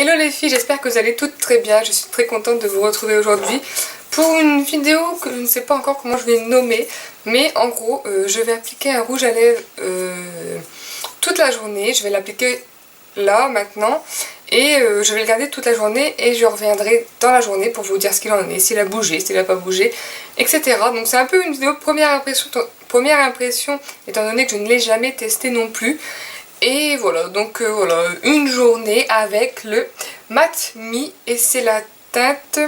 Hello les filles, j'espère que vous allez toutes très bien. Je suis très contente de vous retrouver aujourd'hui pour une vidéo que je ne sais pas encore comment je vais nommer. Mais en gros, je vais appliquer un rouge à lèvres toute la journée. Je vais l'appliquer là, maintenant. Et je vais le garder toute la journée et je reviendrai dans la journée pour vous dire ce qu'il en est, s'il a bougé, s'il n'a pas bougé, etc. Donc c'est un peu une vidéo première impression étant donné que je ne l'ai jamais testé non plus. Et voilà, donc voilà, une journée avec le Matte Me et c'est la teinte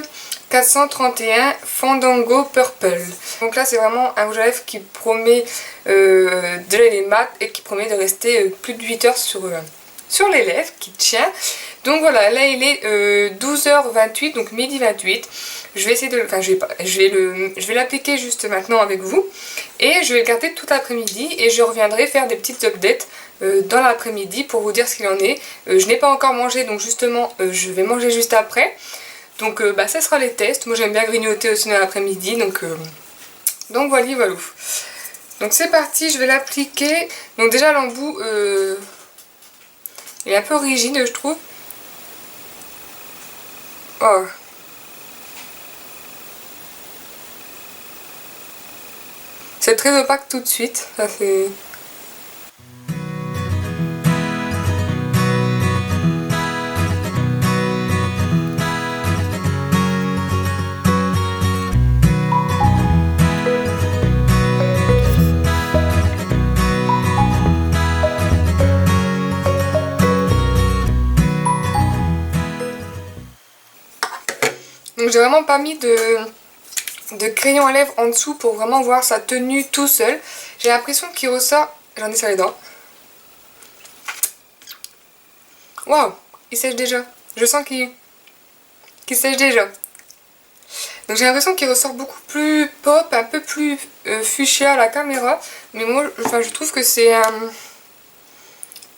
431 Fandango Purple. Donc là c'est vraiment un rouge à lèvres qui promet déjà il est mat et qui promet de rester plus de 8 heures sur les lèvres, qui tient. Donc voilà, là il est 12h28, donc midi 28. Je vais essayer de... Enfin je vais l'appliquer juste maintenant avec vous. Et je vais le garder tout l'après-midi et je reviendrai faire des petites updates dans l'après-midi pour vous dire ce qu'il en est. Je n'ai pas encore mangé, donc justement je vais manger juste après. Donc ça sera les tests. Moi j'aime bien grignoter aussi dans l'après-midi, donc voilà, voilà. Donc c'est parti, je vais l'appliquer. Donc déjà l'embout il est un peu rigide, je trouve. Oh. C'est très opaque tout de suite, ça fait... Donc j'ai vraiment pas mis de crayon à lèvres en dessous pour vraiment voir sa tenue tout seul. J'ai l'impression qu'il ressort... J'en ai sur les dents. Waouh, il sèche déjà. Je sens qu'il sèche déjà. Donc j'ai l'impression qu'il ressort beaucoup plus pop, un peu plus fuchsia à la caméra. Mais moi, je trouve que c'est un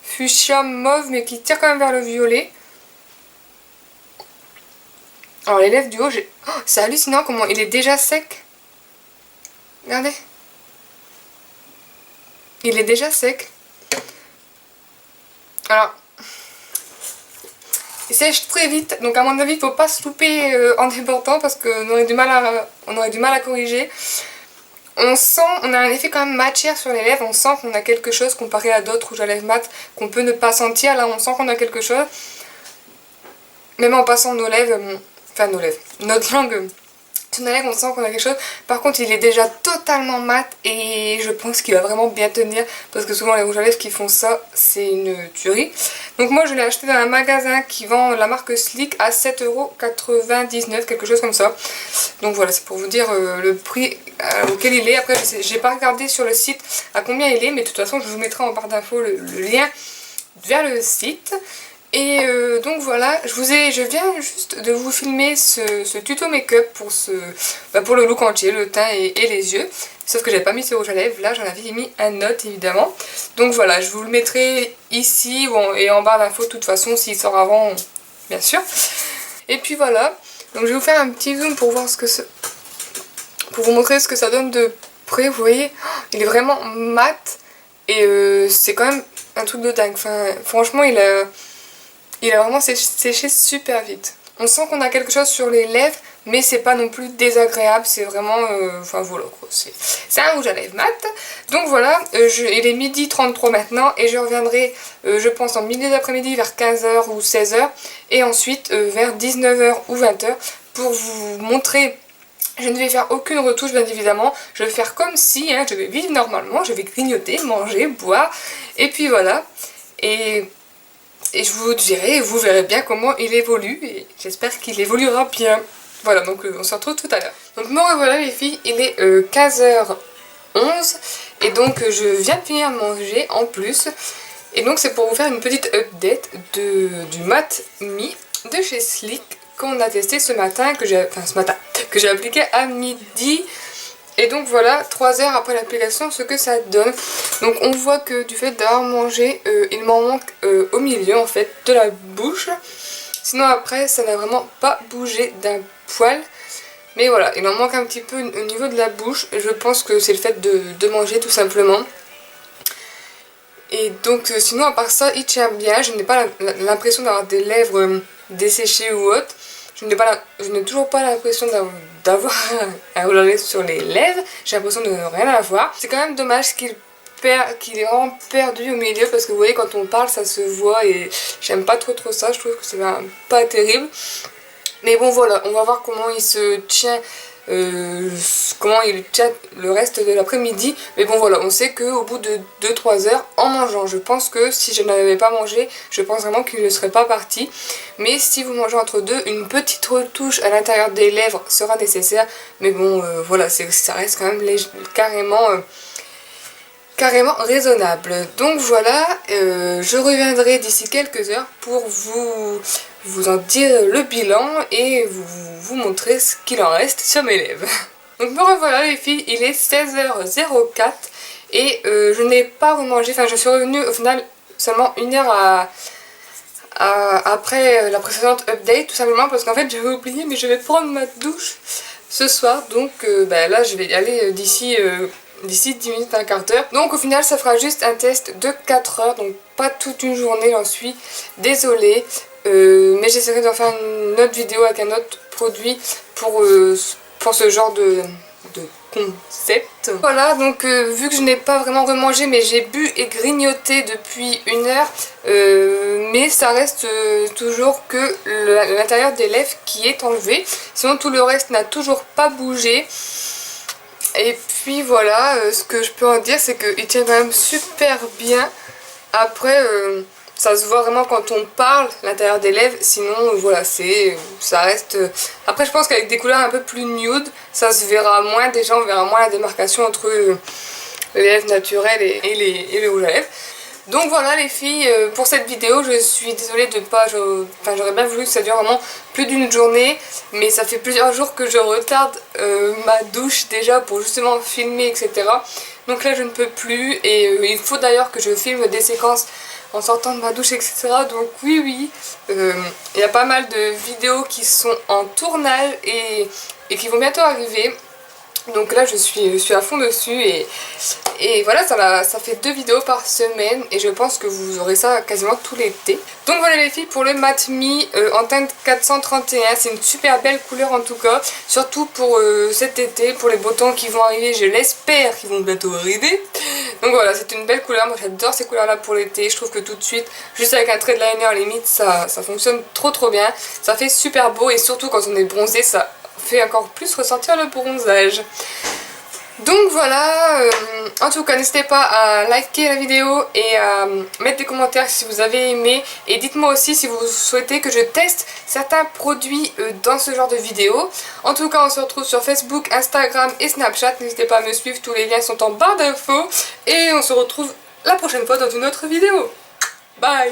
fuchsia mauve mais qui tire quand même vers le violet. Alors les lèvres du haut, oh, c'est hallucinant comment il est déjà sec. Regardez. Il est déjà sec. Alors, il sèche très vite, donc à mon avis il ne faut pas se louper en débordant parce qu'on aurait du mal à corriger. On a un effet quand même matière sur les lèvres, on sent qu'on a quelque chose comparé à d'autres rouges à lèvres mat qu'on peut ne pas sentir. Là on sent qu'on a quelque chose. Même en passant nos lèvres, notre langue sur nos lèvres, on sent qu'on a quelque chose. Par contre il est déjà totalement mat et je pense qu'il va vraiment bien tenir parce que souvent les rouges à lèvres qui font ça c'est une tuerie. Donc moi je l'ai acheté dans un magasin qui vend la marque Sleek à 7,99€, quelque chose comme ça. Donc voilà, c'est pour vous dire le prix auquel il est. Après j'ai pas regardé sur le site à combien il est, mais de toute façon je vous mettrai en barre d'infos le lien vers le site. Et donc voilà, je viens juste de vous filmer ce tuto make-up pour le look entier, le teint et les yeux. Sauf que j'avais pas mis ce rouge à lèvres, là j'en avais mis un note évidemment. Donc voilà, je vous le mettrai ici et en barre d'infos de toute façon s'il sort avant, bien sûr. Et puis voilà, donc je vais vous faire un petit zoom pour voir pour vous montrer ce que ça donne de près. Vous voyez, il est vraiment mat et c'est quand même un truc de dingue. Enfin, franchement il a vraiment séché super vite. On sent qu'on a quelque chose sur les lèvres, mais c'est pas non plus désagréable, c'est vraiment... Enfin voilà quoi, c'est un rouge à lèvres mat. Donc voilà, il est midi 33 maintenant, et je reviendrai, je pense, en milieu d'après-midi vers 15h ou 16h, et ensuite vers 19h ou 20h, pour vous montrer... Je ne vais faire aucune retouche bien évidemment, je vais faire comme si, je vais vivre normalement, je vais grignoter, manger, boire, et puis voilà. Et je vous dirai, vous verrez bien comment il évolue et j'espère qu'il évoluera bien. Voilà, donc on se retrouve tout à l'heure. Donc me revoilà les filles, il est 15h11 et donc je viens de finir de manger en plus. Et donc c'est pour vous faire une petite update du Matte Me de chez Sleek qu'on a testé ce matin, que j'ai appliqué à midi. Et donc voilà, 3 heures après l'application, ce que ça donne. Donc on voit que du fait d'avoir mangé, il m'en manque au milieu en fait de la bouche. Sinon après, ça n'a vraiment pas bougé d'un poil. Mais voilà, il en manque un petit peu au niveau de la bouche. Je pense que c'est le fait de manger tout simplement. Et donc sinon à part ça, il tient bien. Je n'ai pas l'impression d'avoir des lèvres desséchés ou autre. Je n'ai toujours pas l'impression d'avoir un rouge à lèvres sur les lèvres. J'ai l'impression de rien avoir. C'est quand même dommage qu'il est vraiment perdu au milieu parce que vous voyez quand on parle ça se voit et j'aime pas trop ça. Je trouve que c'est pas terrible. Mais bon voilà, on va voir comment il se tient. Comment il tient le reste de l'après-midi. Mais bon voilà, on sait qu'au bout de 2-3 heures en mangeant, je pense que si je n'avais pas mangé, je pense vraiment qu'il ne serait pas parti. Mais si vous mangez entre deux, une petite retouche à l'intérieur des lèvres sera nécessaire. Mais bon voilà, ça reste quand même carrément raisonnable. Donc voilà, je reviendrai d'ici quelques heures pour vous en dire le bilan et vous montrer ce qu'il en reste sur mes lèvres. Donc me revoilà les filles, il est 16h04 et je n'ai pas remangé, enfin je suis revenue au final seulement 1 heure après la précédente update, tout simplement parce qu'en fait j'avais oublié, mais je vais prendre ma douche ce soir, donc là je vais y aller d'ici 10 minutes, un quart d'heure. Donc au final ça fera juste un test de 4 heures, donc pas toute une journée, j'en suis désolée. Mais j'essaierai d'en faire une autre vidéo avec un autre produit pour ce genre de concept. Voilà, donc vu que je n'ai pas vraiment remangé, mais j'ai bu et grignoté depuis 1 heure, mais ça reste toujours que l'intérieur des lèvres qui est enlevé. Sinon tout le reste n'a toujours pas bougé. Et puis voilà, ce que je peux en dire, c'est qu'il tient quand même super bien. Après, ça se voit vraiment quand on parle, l'intérieur des lèvres. Sinon, voilà, ça reste... Après, je pense qu'avec des couleurs un peu plus nude, ça se verra moins. Déjà, on verra moins la démarcation entre les lèvres naturelles et le rouge à lèvres. Donc voilà les filles, pour cette vidéo, je suis désolée de pas... j'aurais bien voulu que ça dure vraiment plus d'une journée, mais ça fait plusieurs jours que je retarde ma douche déjà pour justement filmer, etc. Donc là je ne peux plus et il faut d'ailleurs que je filme des séquences en sortant de ma douche, etc. Donc oui, il y a pas mal de vidéos qui sont en tournage et qui vont bientôt arriver. Donc là je suis à fond dessus et voilà, ça fait 2 vidéos par semaine et je pense que vous aurez ça quasiment tout l'été. Donc voilà les filles, pour le Matte Me en teinte 431, c'est une super belle couleur en tout cas, surtout pour cet été, pour les beaux temps qui vont arriver, je l'espère qu'ils vont bientôt arriver. Donc voilà, c'est une belle couleur, moi j'adore ces couleurs là pour l'été, je trouve que tout de suite, juste avec un trait de liner limite, ça fonctionne trop bien, ça fait super beau et surtout quand on est bronzé, ça fait encore plus ressentir le bronzage. Donc voilà, en tout cas n'hésitez pas à liker la vidéo et à mettre des commentaires si vous avez aimé, et dites-moi aussi si vous souhaitez que je teste certains produits dans ce genre de vidéo. En tout cas on se retrouve sur Facebook, Instagram et Snapchat, n'hésitez pas à me suivre, tous les liens sont en barre d'infos et on se retrouve la prochaine fois dans une autre vidéo. Bye!